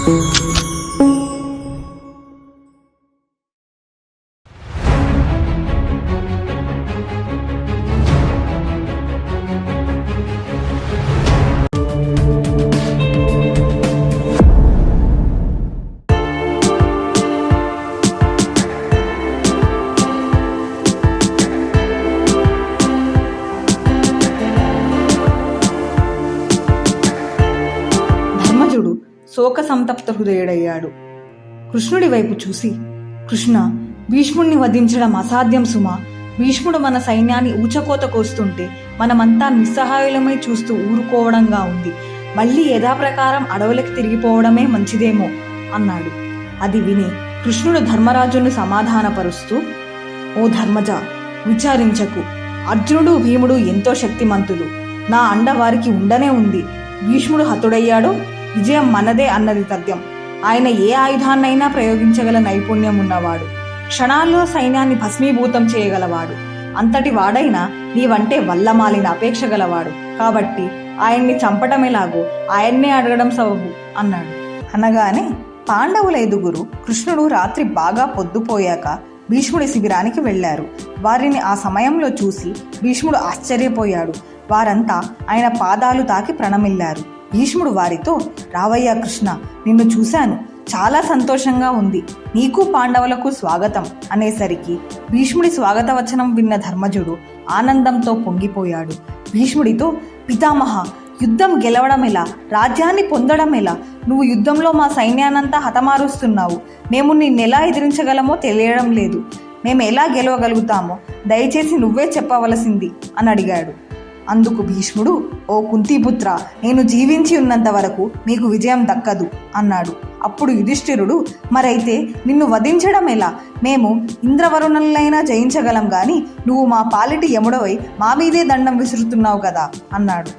శోక సంతప్త హృదయుడయ్యాడు. కృష్ణుడి వైపు చూసి, కృష్ణ, భీష్ముడిని వధించడం అసాధ్యం సుమా. భీష్ముడు మన సైన్యాన్ని ఊచకోత కోస్తుంటే మనమంతా నిస్సహాయులమై చూస్తూ ఊరుకోవడంగా ఉంది. మళ్ళీ యథాప్రకారం అడవులకి తిరిగిపోవడమే మంచిదేమో అన్నాడు. అది విని కృష్ణుడు ధర్మరాజును సమాధానపరుస్తూ, ఓ ధర్మజ, విచారించకు. అర్జునుడు భీముడు ఎంతో శక్తిమంతులు. నా అండ వారికి ఉండనే ఉంది. భీష్ముడు హతుడయ్యాడో విజయం మనదే అన్నది తథ్యం. ఆయన ఏ ఆయుధాన్నైనా ప్రయోగించగల నైపుణ్యం ఉన్నవాడు. క్షణాల్లో సైన్యాన్ని భస్మీభూతం చేయగలవాడు. అంతటి వాడైనా నీవంటే వల్లమాలిన అపేక్ష గలవాడు. కాబట్టి ఆయన్ని చంపటం ఎలాగో ఆయన్నే అడగడం సబబు అన్నాడు. అనగానే పాండవుల ఎదుగురు కృష్ణుడు రాత్రి బాగా పొద్దుపోయాక భీష్ముడి శిబిరానికి వెళ్లారు. వారిని ఆ సమయంలో చూసి భీష్ముడు ఆశ్చర్యపోయాడు. వారంతా ఆయన పాదాలు తాకి ప్రణమిల్లారు. భీష్ముడు వారితో, రావయ్యా కృష్ణ, నిన్ను చూశాను, చాలా సంతోషంగా ఉంది. నీకు పాండవులకు స్వాగతం అనేసరికి భీష్ముడి స్వాగత వచనం విన్న ధర్మజుడు ఆనందంతో పొంగిపోయాడు. భీష్ముడితో, పితామహ, యుద్ధం గెలవడం ఎలా, రాజ్యాన్ని పొందడం ఎలా? నువ్వు యుద్ధంలో మా సైన్యానంతా హతమారుస్తున్నావు. మేము నిన్నెలా ఎదిరించగలమో తెలియడం లేదు. మేము ఎలా గెలవగలుగుతామో దయచేసి నువ్వే చెప్పవలసింది అని అడిగాడు. అందుకు భీష్ముడు, ఓ కుంతిపుత్ర, నేను జీవించి ఉన్నంత వరకు మీకు విజయం దక్కదు అన్నాడు. అప్పుడు యుధిష్ఠిరుడు, మరైతే నిన్ను వధించడం ఎలా? మేము ఇంద్రవరుణులైనా జయించగలం గాని నువ్వు మా పాలిటి యముడవై మా మీదే దండం విసురుతున్నావు కదా అన్నాడు.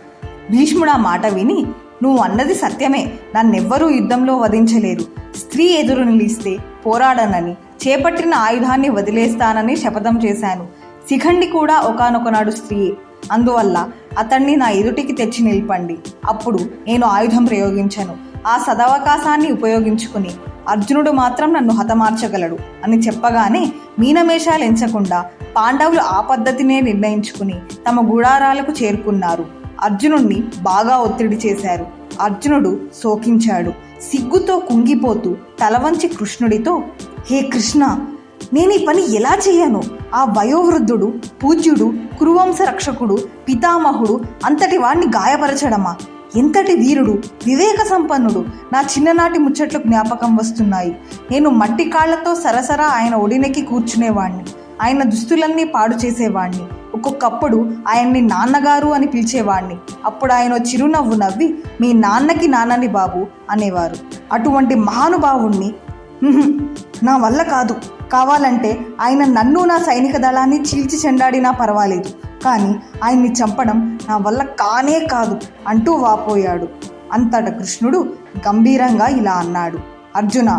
భీష్ముడు ఆ మాట విని, నువ్వు అన్నది సత్యమే, నన్నెవ్వరూ యుద్ధంలో వధించలేరు. స్త్రీ ఎదురు నిలిస్తే పోరాడనని, చేపట్టిన ఆయుధాన్ని వదిలేస్తానని శపథం చేశాను. శిఖండి కూడా ఒకానొకనాడు స్త్రీయే. అందువల్ల అతన్ని నా ఎదుటికి తెచ్చి నిలపండి. అప్పుడు నేను ఆయుధం ప్రయోగించను. ఆ సదవకాశాన్ని ఉపయోగించుకుని అర్జునుడు మాత్రం నన్ను హతమార్చగలడు అని చెప్పగానే మీనమేషాలు ఎంచకుండా పాండవులు ఆ పద్ధతినే నిర్ణయించుకుని తమ గుడారాలకు చేరుకున్నారు. అర్జునుడిని బాగా ఒత్తిడి చేశారు. అర్జునుడు శోకించాడు. సిగ్గుతో కుంగిపోతూ తలవంచి కృష్ణుడితో, హే కృష్ణ, నేను ఈ పని ఎలా చేయను? ఆ వయోవృద్ధుడు, పూజ్యుడు, కురువంశ రక్షకుడు, పితామహుడు అంతటి వాణ్ణి గాయపరచడమా? ఎంతటి వీరుడు, వివేక సంపన్నుడు! నా చిన్ననాటి ముచ్చట్లు జ్ఞాపకం వస్తున్నాయి. నేను మట్టి కాళ్లతో సరసరా ఆయన ఒడినెక్కి కూర్చునేవాణ్ణి. ఆయన దుస్తులన్నీ పాడు చేసేవాణ్ణి. ఒక్కొక్కప్పుడు ఆయన్ని నాన్నగారు అని పిలిచేవాణ్ణి. అప్పుడు ఆయన చిరునవ్వు నవ్వి, మీ నాన్నకి నాన్నని బాబు అనేవారు. అటువంటి మహానుభావుణ్ణి నా వల్ల కాదు. కావాలంటే ఆయన నన్ను, నా సైనిక దళాన్ని చీల్చి చెండాడినా పర్వాలేదు, కానీ ఆయన్ని చంపడం నా వల్ల కానే కాదు అంటూ వాపోయాడు. అంతటా కృష్ణుడు గంభీరంగా ఇలా అన్నాడు, అర్జున,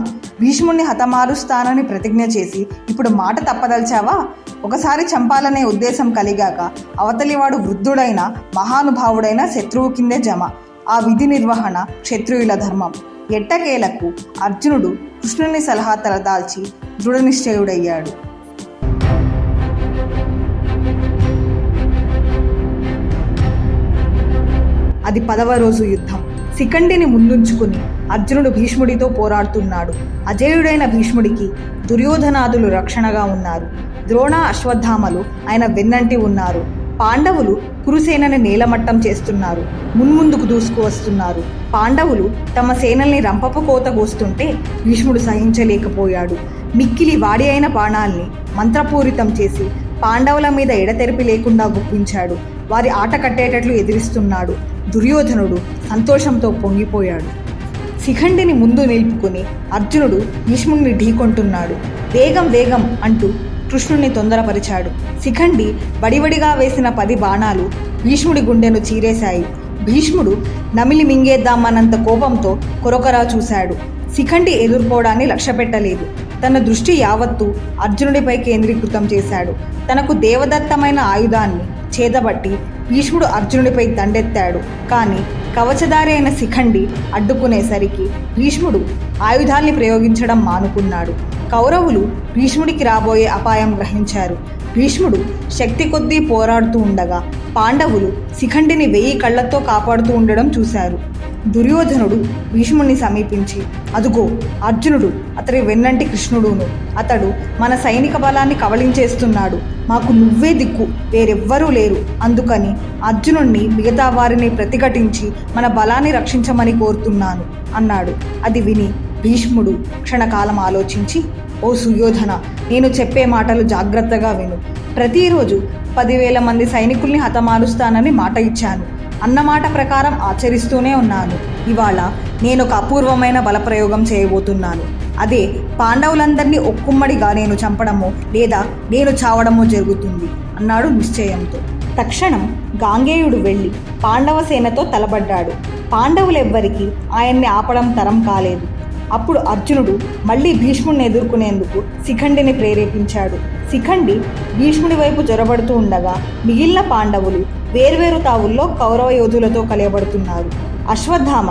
భీష్ముడిని హతమారుస్తానని ప్రతిజ్ఞ చేసి ఇప్పుడు మాట తప్పదలిచావా? ఒకసారి చంపాలనే ఉద్దేశం కలిగాక అవతలివాడు వృద్ధుడైన మహానుభావుడైన శత్రువు కిందే జమ. ఆ విధి నిర్వహణ క్షత్రియుల ధర్మం. ఎట్టకేలకు అర్జునుడు కృష్ణుని సలహా తలదాల్చి దృఢనిశ్చయుడయ్యాడు. అది 10వ రోజు యుద్ధం. శిఖండిని ముందుంచుకుని అర్జునుడు భీష్ముడితో పోరాడుతున్నాడు. అజేయుడైన భీష్ముడికి దుర్యోధనాదులు రక్షణగా ఉన్నారు. ద్రోణ, అశ్వత్థామలు ఆయన వెన్నంటి ఉన్నారు. పాండవులు కురుసేనని నేలమట్టం చేస్తున్నారు. మున్ముందుకు దూసుకు వస్తున్నారు. పాండవులు తమ సేనల్ని రంపపు కోత కోస్తుంటే భీష్ముడు సహించలేకపోయాడు. మిక్కిలి వాడి అయిన బాణాల్ని మంత్రపూరితం చేసి పాండవుల మీద ఎడతెరిపి లేకుండా గుప్పించాడు. వారి ఆట కట్టేటట్లు ఎదిరిస్తున్నాడు. దుర్యోధనుడు సంతోషంతో పొంగిపోయాడు. శిఖండిని ముందు నిలుపుకుని అర్జునుడు భీష్ముడిని ఢీకొంటున్నాడు. వేగం వేగం అంటూ కృష్ణుణ్ణి తొందరపరిచాడు. శిఖండి వడివడిగా వేసిన 10 బాణాలు భీష్ముడి గుండెను చీరేశాయి. భీష్ముడు నమిలి మింగేద్దామన్నంత కోపంతో కొరకొరా చూశాడు. శిఖండి ఎదుర్కోవడాన్ని లక్ష్యపెట్టలేదు. తన దృష్టి యావత్తు అర్జునుడిపై కేంద్రీకృతం చేశాడు. తనకు దేవదత్తమైన ఆయుధాన్ని చేతబట్టి భీష్ముడు అర్జునుడిపై దండెత్తాడు. కానీ కవచధారి అయిన శిఖండి అడ్డుకునేసరికి భీష్ముడు ఆయుధాల్ని ప్రయోగించడం మానుకున్నాడు. కౌరవులు భీష్ముడికి రాబోయే అపాయం గ్రహించారు. భీష్ముడు శక్తి కొద్దీ పోరాడుతూ ఉండగా పాండవులు శిఖండిని 1000 కళ్లతో కాపాడుతూ ఉండడం చూశారు. దుర్యోధనుడు భీష్ముడిని సమీపించి, అదుగో అర్జునుడు, అతడి వెన్నంటి కృష్ణుడును. అతడు మన సైనిక బలాన్ని కబళించేస్తున్నాడు. మాకు నువ్వే దిక్కు, వేరెవ్వరూ లేరు. అందుకని అర్జునుడిని మిగతా వారిని ప్రతిఘటించి మన బలాన్ని రక్షించమని కోరుతున్నాను అన్నాడు. అది విని భీష్ముడు క్షణకాలం ఆలోచించి, ఓ సుయోధన, నేను చెప్పే మాటలు జాగ్రత్తగా విను. ప్రతిరోజు 10,000 మంది సైనికుల్ని హతమారుస్తానని మాట ఇచ్చాను. అన్నమాట ప్రకారం ఆచరిస్తూనే ఉన్నాను. ఇవాళ నేను ఒక అపూర్వమైన బలప్రయోగం చేయబోతున్నాను. అదే పాండవులందరినీ ఒక్కుమ్మడిగా నేను చంపడమో లేదా నేను చావడమో జరుగుతుంది అన్నాడు నిశ్చయంతో. తక్షణం గాంగేయుడు వెళ్ళి పాండవ సేనతో తలబడ్డాడు. పాండవులెవ్వరికీ ఆయన్ని ఆపడం తరం కాలేదు. అప్పుడు అర్జునుడు మళ్ళీ భీష్ముడిని ఎదుర్కొనేందుకు శిఖండిని ప్రేరేపించాడు. శిఖండి భీష్ముడి వైపు జొరబడుతూ ఉండగా మిగిలిన పాండవులు వేర్వేరు తావుల్లో కౌరవ యోధులతో కలియబడుతున్నారు. అశ్వత్థామ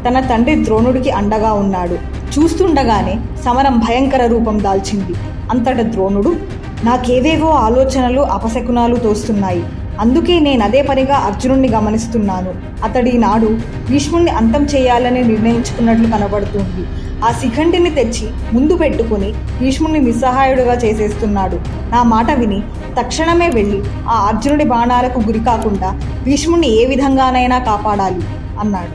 తన తండ్రి ద్రోణుడికి అండగా ఉన్నాడు. చూస్తుండగానే సమరం భయంకర రూపం దాల్చింది. అంతట ద్రోణుడు, నాకేవేవో ఆలోచనలు అపశకునాలు తోస్తున్నాయి. అందుకే నేనదే పనిగా అర్జునుడిని గమనిస్తున్నాను. అతడి నాడు భీష్ముడిని అంతం చేయాలని నిర్ణయించుకున్నట్లు కనబడుతుంది. ఆ శిఖండిని తెచ్చి ముందు పెట్టుకుని భీష్ముడిని నిస్సహాయుడుగా చేసేస్తున్నాడు. నా మాట విని తక్షణమే వెళ్ళి ఆ అర్జునుడి బాణాలకు గురి కాకుండా భీష్ముడిని ఏ విధంగానైనా కాపాడాలి అన్నాడు.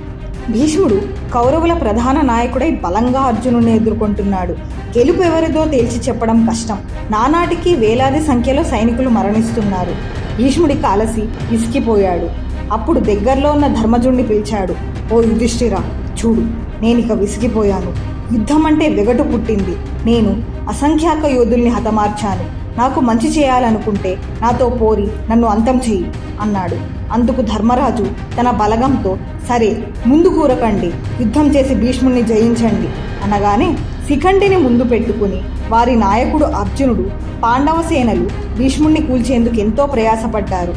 భీష్ముడు కౌరవుల ప్రధాన నాయకుడై బలంగా అర్జునుడిని ఎదుర్కొంటున్నాడు. గెలుపు ఎవరిదో తేల్చి చెప్పడం కష్టం. నానాటికి వేలాది సంఖ్యలో సైనికులు మరణిస్తున్నారు. భీష్ముడికి అలసి విసిగిపోయాడు. అప్పుడు దగ్గరలో ఉన్న ధర్మజుడిని పిలిచాడు. ఓ యుధిష్ఠిరా, చూడు, నేనిక విసిగిపోయాను. యుద్ధం అంటే వెగటు పుట్టింది. నేను అసంఖ్యాక యోధుల్ని హతమార్చాను. నాకు మంచి చేయాలనుకుంటే నాతో పోరి నన్ను అంతం చెయ్యి అన్నాడు. అందుకు ధర్మరాజు తన బలగంతో, సరే, ముందు కూరకండి, యుద్ధం చేసి భీష్ముడిని జయించండి అనగానే శిఖండిని ముందు పెట్టుకుని వారి నాయకుడు అర్జునుడు పాండవ సేనలు భీష్ముడిని కూల్చేందుకు ఎంతో ప్రయాసపడ్డారు.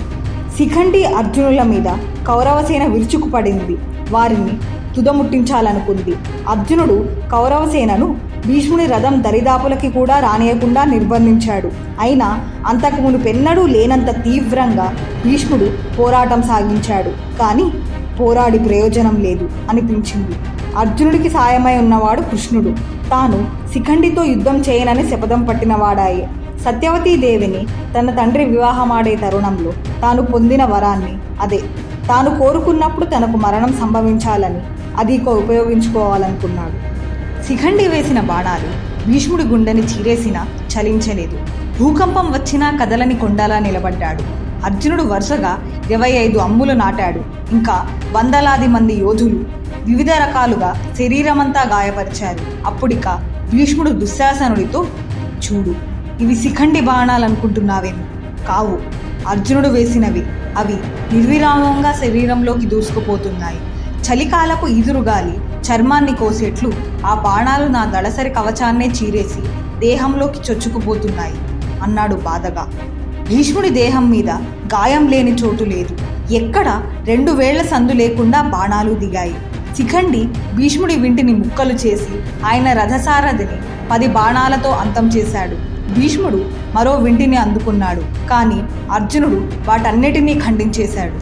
శిఖండి అర్జునుల మీద కౌరవసేన విరుచుకుపడింది. వారిని తుదముట్టించాలనుకుంది. అర్జునుడు కౌరవసేనను భీష్ముడి రథం దరిదాపులకి కూడా రానియకుండా నిర్బంధించాడు. అయినా అంతకు మునుపెన్నడూ లేనంత తీవ్రంగా భీష్ముడు పోరాటం సాగించాడు. కానీ పోరాడి ప్రయోజనం లేదు అనిపించింది. అర్జునుడికి సాయమై ఉన్నవాడు కృష్ణుడు. తాను శిఖండితో యుద్ధం చేయనని శపథం పట్టినవాడాయే. సత్యవతీదేవిని తన తండ్రి వివాహమాడే తరుణంలో తాను పొందిన వరాన్ని, అదే తాను కోరుకున్నప్పుడు తనకు మరణం సంభవించాలని అది ఉపయోగించుకోవాలనుకున్నాడు. శిఖండి వేసిన బాణాలు భీష్ముడి గుండెని చీరేసినా చలించలేదు. భూకంపం వచ్చినా కదలని కొండలా నిలబడ్డాడు. అర్జునుడు వరుసగా 25 అమ్ములు నాటాడు. ఇంకా వందలాది మంది యోధులు వివిధ రకాలుగా శరీరమంతా గాయపరిచారు. అప్పుడిక భీష్ముడు దుశ్శాసనుడితో, చూడు, ఇవి శిఖండి బాణాలనుకుంటున్నావేమో, కావు, అర్జునుడు వేసినవి. అవి నిర్విరామంగా శరీరంలోకి దూసుకుపోతున్నాయి. చలికాలపు ఈదురుగాలి చర్మాన్ని కోసేట్లు ఆ బాణాలు నా దళసరి కవచాన్నే చీరేసి దేహంలోకి చొచ్చుకుపోతున్నాయి అన్నాడు బాధగా. భీష్ముడి దేహం మీద గాయం లేని చోటు లేదు. ఎక్కడ 2 వేళ్ల సందు లేకుండా బాణాలు దిగాయి. శిఖండి భీష్ముడి వింటిని ముక్కలు చేసి ఆయన రథసారథిని 10 బాణాలతో అంతం చేశాడు. భీష్ముడు మరో వింటిని అందుకున్నాడు. కానీ అర్జునుడు వాటన్నిటినీ ఖండించేశాడు.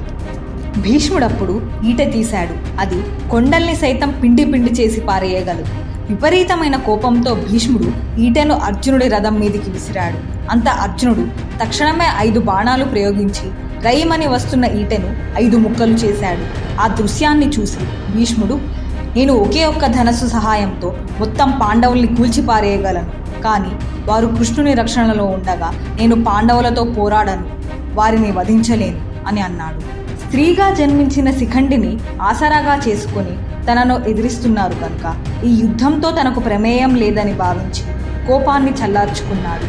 భీష్ముడప్పుడు ఈట తీశాడు. అది కొండల్ని సైతం పిండి పిండి చేసి పారేయగలదు. విపరీతమైన కోపంతో భీష్ముడు ఈటెను అర్జునుడి రథం మీదికి విసిరాడు. అంత అర్జునుడు తక్షణమే 5 బాణాలు ప్రయోగించి రైమని వస్తున్న ఈటెను 5 ముక్కలు చేశాడు. ఆ దృశ్యాన్ని చూసి భీష్ముడు, నేను ఒకే ఒక్క ధనస్సు సహాయంతో మొత్తం పాండవుల్ని కూల్చిపారేయగలను. కానీ వారు కృష్ణుని రక్షణలో ఉండగా నేను పాండవులతో పోరాడను, వారిని వధించలేను అని అన్నాడు. స్త్రీగా జన్మించిన శిఖండిని ఆసరాగా చేసుకుని తనను ఎదిరిస్తున్నారు కనుక ఈ యుద్ధంతో తనకు ప్రమేయం లేదని భావించి కోపాన్ని చల్లార్చుకున్నాడు.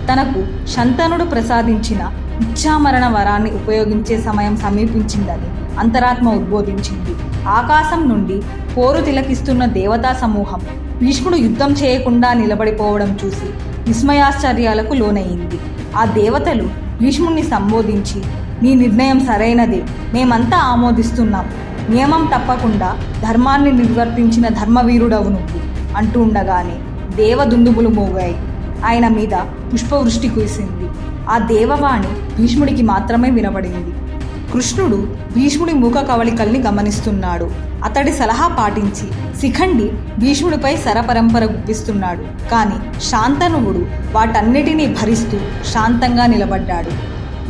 తనకు శంతనుడు ప్రసాదించిన ఇచ్ఛామరణ వరాన్ని ఉపయోగించే సమయం సమీపించిందని అంతరాత్మ ఉద్బోధించింది. ఆకాశం నుండి పోరు తిలకిస్తున్న దేవతా సమూహం భీష్ముడు యుద్ధం చేయకుండా నిలబడిపోవడం చూసి విస్మయాశ్చర్యాలకు లోనయ్యింది. ఆ దేవతలు భీష్ముడిని సంబోధించి, నీ నిర్ణయం సరైనదే, మేమంతా ఆమోదిస్తున్నాం. నియమం తప్పకుండా ధర్మాన్ని నిర్వర్తించిన ధర్మవీరుడవు నువ్వు అంటూ ఉండగానే దేవదుందుబులు మోగాయి. ఆయన మీద పుష్పవృష్టి కురిసింది. ఆ దేవవాణి భీష్ముడికి మాత్రమే వినబడింది. కృష్ణుడు భీష్ముడి మూక కవళికల్ని గమనిస్తున్నాడు. అతడి సలహా పాటించి శిఖండి భీష్ముడిపై శరపరంపర గుప్పిస్తున్నాడు. కానీ శాంతనువుడు వాటన్నిటినీ భరిస్తూ శాంతంగా నిలబడ్డాడు.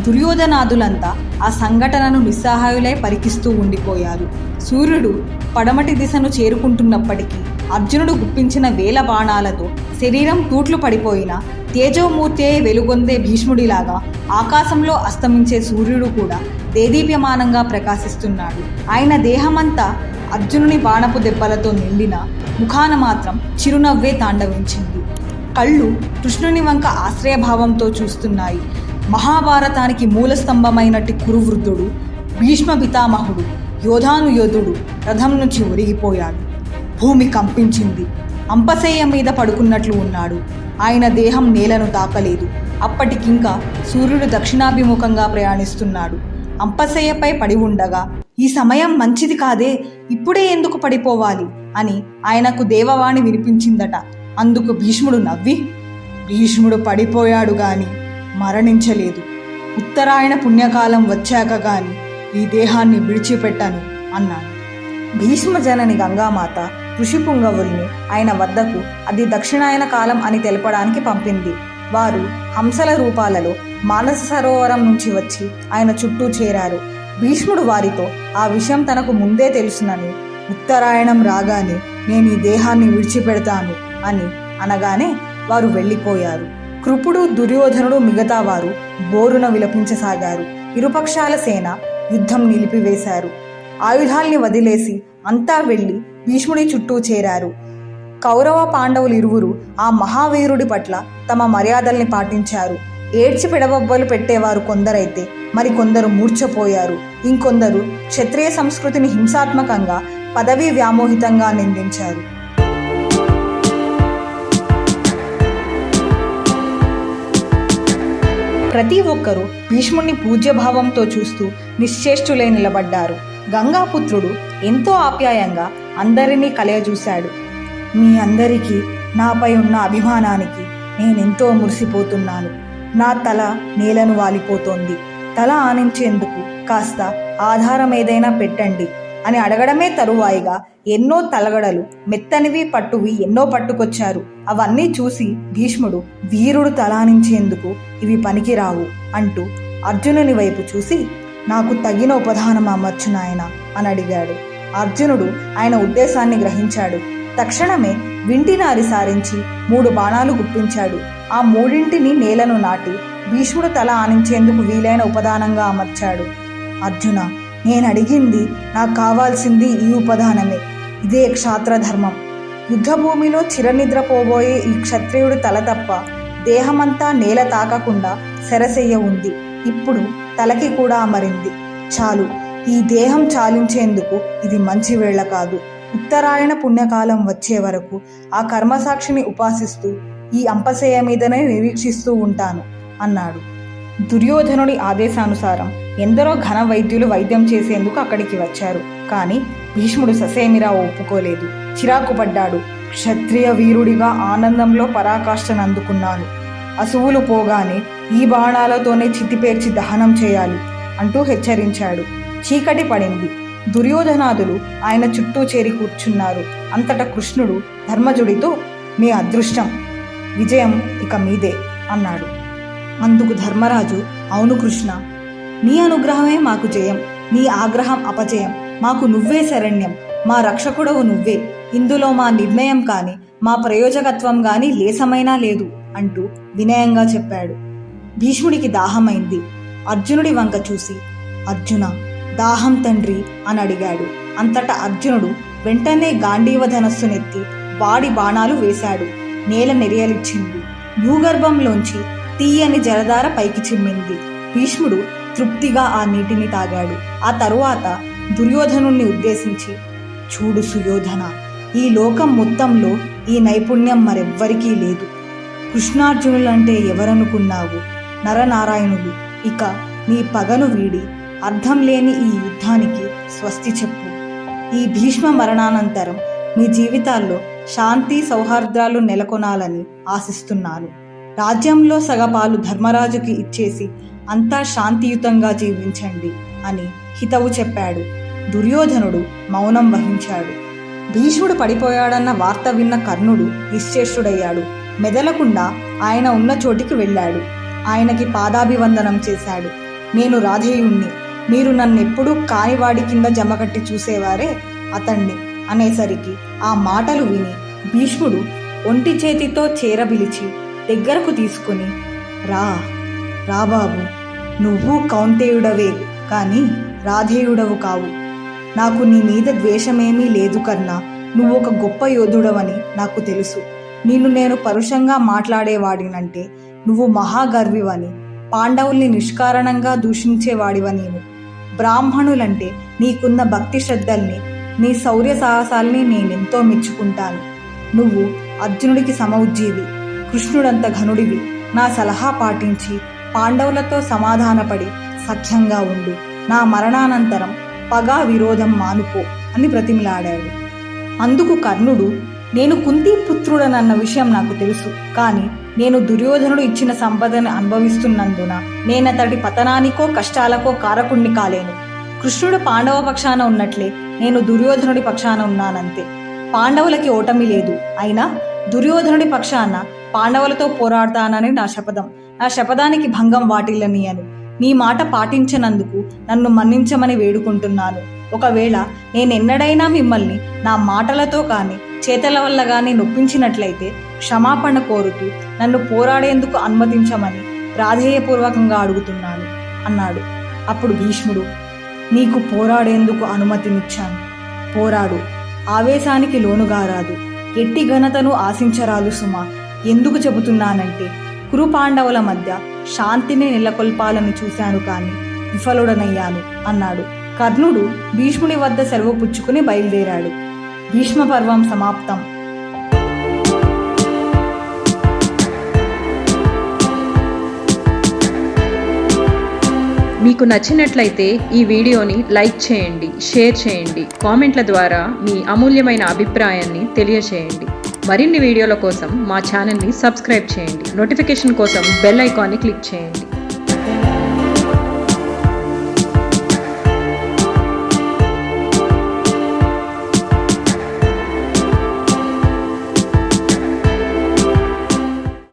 దుర్యోధనాదులంతా ఆ సంఘటనను నిస్సహాయులై పరికిస్తూ ఉండిపోయారు. సూర్యుడు పడమటి దిశను చేరుకుంటున్నప్పటికీ అర్జునుడు గుప్పించిన వేల బాణాలతో శరీరం తూట్లు పడిపోయిన తేజోమూర్తి అయి వెలుగొందే భీష్ముడిలాగా ఆకాశంలో అస్తమించే సూర్యుడు కూడా దేదీప్యమానంగా ప్రకాశిస్తున్నాడు. ఆయన దేహమంతా అర్జునుని బాణపు దెబ్బలతో నిండిన ముఖాన మాత్రం చిరునవ్వే తాండవించింది. కళ్ళు కృష్ణుని వంక ఆశ్రయభావంతో చూస్తున్నాయి. మహాభారతానికి మూలస్తంభమైనట్టి కురువృద్ధుడు, భీష్మ పితామహుడు, యోధానుయోధుడు రథం నుంచి ఒరిగిపోయాడు. భూమి కంపించింది. అంపశయ్య మీద పడుకున్నట్లు ఉన్నాడు. ఆయన దేహం నేలను తాకలేదు. అప్పటికింకా సూర్యుడు దక్షిణాభిముఖంగా ప్రయాణిస్తున్నాడు. అంపశయ్యపై పడి ఉండగా ఈ సమయం మంచిది కాదే, ఇప్పుడే ఎందుకు పడిపోవాలి అని ఆయనకు దేవవాణి వినిపించిందట. అందుకు భీష్ముడు నవ్వి, భీష్ముడు పడిపోయాడు గాని మరణించలేదు. ఉత్తరాయణ పుణ్యకాలం వచ్చాక గాని ఈ దేహాన్ని విడిచిపెట్టను అన్నాడు. భీష్మ జనని గంగామాత ఋషిపుంగవుల్ని ఆయన వద్దకు అది దక్షిణాయన కాలం అని తెలపడానికి పంపింది. వారు హంసల రూపాలలో మానస సరోవరం నుంచి వచ్చి ఆయన చుట్టూ చేరారు. భీష్ముడు వారితో ఆ విషయం తనకు ముందే తెలుసునని, ఉత్తరాయణం రాగానే నేను ఈ దేహాన్ని విడిచిపెడతాను అని అనగానే వారు వెళ్ళిపోయారు. కృపుడు, దుర్యోధనుడు, మిగతా వారు బోరున విలపించసాగారు. ఇరుపక్షాల సేన యుద్ధం నిలిపివేశారు. ఆయుధాల్ని వదిలేసి అంతా వెళ్ళి భీష్ముడి చుట్టూ చేరారు. కౌరవ పాండవులు ఇరువురు ఆ మహావీరుడి పట్ల తమ మర్యాదల్ని పాటించారు. ఏడ్చి పెడబొబ్బలు పెట్టేవారు కొందరైతే మరికొందరు మూర్ఛపోయారు. ఇంకొందరు క్షత్రియ సంస్కృతిని హింసాత్మకంగా, పదవీ వ్యామోహితంగా నిందించారు. ప్రతి ఒక్కరూ భీష్ముడిని పూజ్యభావంతో చూస్తూ నిశ్చేష్టులై నిలబడ్డారు. గంగాపుత్రుడు ఎంతో ఆప్యాయంగా అందరినీ కలయజూశాడు. మీ అందరికీ నాపై ఉన్న అభిమానానికి నేనెంతో మురిసిపోతున్నాను. నా తల నేలను వాలిపోతోంది. తల ఆనించేందుకు కాస్త ఆధారం ఏదైనా పెట్టండి అని అడగడమే తరువాయిగా ఎన్నో తలగడలు, మెత్తనివి, పట్టువి ఎన్నో పట్టుకొచ్చారు. అవన్నీ చూసి భీష్ముడు, వీరుడు తలానించేందుకు ఇవి పనికిరావు అంటూ అర్జునుని వైపు చూసి, నాకు తగిన ఉపధానం అమర్చు నాయనా అని అడిగాడు. అర్జునుడు ఆయన ఉద్దేశాన్ని గ్రహించాడు. తక్షణమే వింటినారి సారించి 3 బాణాలు గుప్పించాడు. ఆ 3ంటిని నేలను నాటి భీష్ముడు తల ఆనించేందుకు వీలైన ఉపదానంగా అమర్చాడు. అర్జున, నేను అడిగింది, నాకు కావాల్సింది ఈ ఉపదానమే. ఇదే క్షాత్రధర్మం. యుద్ధభూమిలో చిరనిద్రపోబోయే ఈ క్షత్రియుడి తల తప్ప దేహమంతా నేల తాకకుండా శరశయ్య ఉంది. ఇప్పుడు తలకి కూడా అమరింది. చాలు, ఈ దేహం చాలించేందుకు ఇది మంచి వేళ కాదు. ఉత్తరాయణ పుణ్యకాలం వచ్చే వరకు ఆ కర్మసాక్షిని ఉపాసిస్తూ ఈ అంపశయ్య మీదనే నిరీక్షిస్తూ ఉంటాను అన్నాడు. దుర్యోధనుడి ఆదేశానుసారం ఎందరో ఘన వైద్యులు వైద్యం చేసేందుకు అక్కడికి వచ్చారు. కానీ భీష్ముడు ససేమిరా ఒప్పుకోలేదు. చిరాకు పడ్డాడు. క్షత్రియ వీరుడిగా ఆనందంలో పరాకాష్ఠనందుకున్నాను. అసువులు పోగానే ఈ బాణాలతోనే చితిపేర్చి దహనం చేయాలి అంటూ హెచ్చరించాడు. చీకటి పడింది. దుర్యోధనాదులు ఆయన చుట్టూ చేరి కూర్చున్నారు. అంతటా కృష్ణుడు ధర్మజుడితో, మీ అదృష్టం, విజయం ఇక మీదే అన్నాడు. అందుకు ధర్మరాజు, అవును కృష్ణ, నీ అనుగ్రహమే మాకు జయం, నీ ఆగ్రహం అపజయం. మాకు నువ్వే శరణ్యం, మా రక్షకుడవు నువ్వే. ఇందులో మా నిర్ణయం కానీ మా ప్రయోజకత్వం కానీ లేసమైనా లేదు అంటూ వినయంగా చెప్పాడు. భీష్ముడికి దాహమైంది. అర్జునుడి వంక చూసి, అర్జున, దాహం తండ్రి అని అడిగాడు. అంతటా అర్జునుడు వెంటనే గాంధీవ ధనస్సునెత్తి వాడి బాణాలు వేశాడు. నేల నెరియలిచ్చింది. భూగర్భంలోంచి తీయని జలధార పైకి చిమ్మింది. భీష్ముడు తృప్తిగా ఆ నీటిని తాగాడు. ఆ తరువాత దుర్యోధనుణ్ణి ఉద్దేశించి, చూడు సుయోధన, ఈ లోకం మొత్తంలో ఈ నైపుణ్యం మరెవ్వరికీ లేదు. కృష్ణార్జునులంటే ఎవరనుకున్నావు? నరనారాయణులు. ఇక నీ పగను వీడి అర్థం లేని ఈ యుద్ధానికి స్వస్తి చెప్పు. ఈ భీష్మ మరణానంతరం మీ జీవితాల్లో శాంతి సౌహార్దాలు నెలకొనాలని ఆశిస్తున్నాను. రాజ్యంలో సగపాలు ధర్మరాజుకి ఇచ్చేసి అంతా శాంతియుతంగా జీవించండి అని హితవు చెప్పాడు. దుర్యోధనుడు మౌనం వహించాడు. భీష్ముడు పడిపోయాడన్న వార్త విన్న కర్ణుడు నిశ్చేష్టుడయ్యాడు. మెదలకుండా ఆయన ఉన్న చోటికి వెళ్ళాడు. ఆయనకి పాదాభివందనం చేశాడు. నేను రాధేయుణ్ణి, మీరు నన్నెప్పుడూ కానివాడి కింద జమకట్టి చూసేవారే అతణ్ణి అనేసరికి ఆ మాటలు విని భీష్ముడు ఒంటి చేతితో చేరబిలిచి దగ్గరకు తీసుకుని, రా బాబు, నువ్వు కౌంతేయుడవే కానీ రాధేయుడవు కావు. నాకు నీ మీద ద్వేషమేమీ లేదు కన్నా, నువ్వు ఒక గొప్ప యోధుడవని నాకు తెలుసు. నేను పరుషంగా మాట్లాడేవాడినంటే నువ్వు మహాగర్వివని, పాండవుల్ని నిష్కారణంగా దూషించేవాడివని, బ్రాహ్మణులంటే నీకున్న భక్తి శ్రద్ధల్ని, నీ శౌర్య సాహసాల్ని నేనెంతో మెచ్చుకుంటాను. నువ్వు అర్జునుడికి సమౌజ్జీవి, కృష్ణుడంత ఘనుడివి. నా సలహా పాటించి పాండవులతో సమాధానపడి సఖ్యంగా ఉండు. నా మరణానంతరం పగా విరోధం మానుకో అని బ్రతిమిలాడాడు. అందుకు కర్ణుడు, నేను కుంతీపుత్రుడనన్న విషయం నాకు తెలుసు, కానీ నేను దుర్యోధనుడు ఇచ్చిన సంపదను అనుభవిస్తున్నందున నేనతడి పతనానికో కష్టాలకో కారకుణ్ణి కాలేను. కృష్ణుడు పాండవ పక్షాన ఉన్నట్లే నేను దుర్యోధనుడి పక్షాన ఉన్నానంతే. పాండవులకి ఓటమి లేదు. అయినా దుర్యోధనుడి పక్షాన పాండవులతో పోరాడతానని నా శపథం. నా శపథానికి భంగం వాటిల్లనీయను. నీ మాట పాటించనందుకు నన్ను మన్నించమని వేడుకుంటున్నాను. ఒకవేళ నేనెన్నడైనా మిమ్మల్ని నా మాటలతో కానీ చేతల వల్ల కానీ నొప్పించినట్లయితే క్షమాపణ కోరుతూ నన్ను పోరాడేందుకు అనుమతించమని ప్రాధేయపూర్వకంగా అడుగుతున్నాను అన్నాడు. అప్పుడు భీష్ముడు, నీకు పోరాడేందుకు అనుమతినిచ్చాను, పోరాడు. ఆవేశానికి లోనుగారాదు, ఎట్టి ఘనతను ఆశించరాదు సుమా. ఎందుకు చెబుతున్నానంటే కురు పాండవుల మధ్య శాంతిని నెలకొల్పాలని చూశాను కానీ విఫలుడనయ్యాను అన్నాడు. కర్ణుడు భీష్ముడి వద్ద సెలవు పుచ్చుకుని బయలుదేరాడు. భీష్మ పర్వం సమాప్తం. మీకు నచ్చినట్లయితే ఈ వీడియోని లైక్ చేయండి, షేర్ చేయండి, కామెంట్ల ద్వారా మీ అమూల్యమైన అభిప్రాయాన్ని తెలియచేయండి. మరిన్ని వీడియోల కోసం మా ఛానల్ని సబ్స్క్రైబ్ చేయండి. నోటిఫికేషన్ కోసం బెల్ ఐకాన్ని క్లిక్ చేయండి.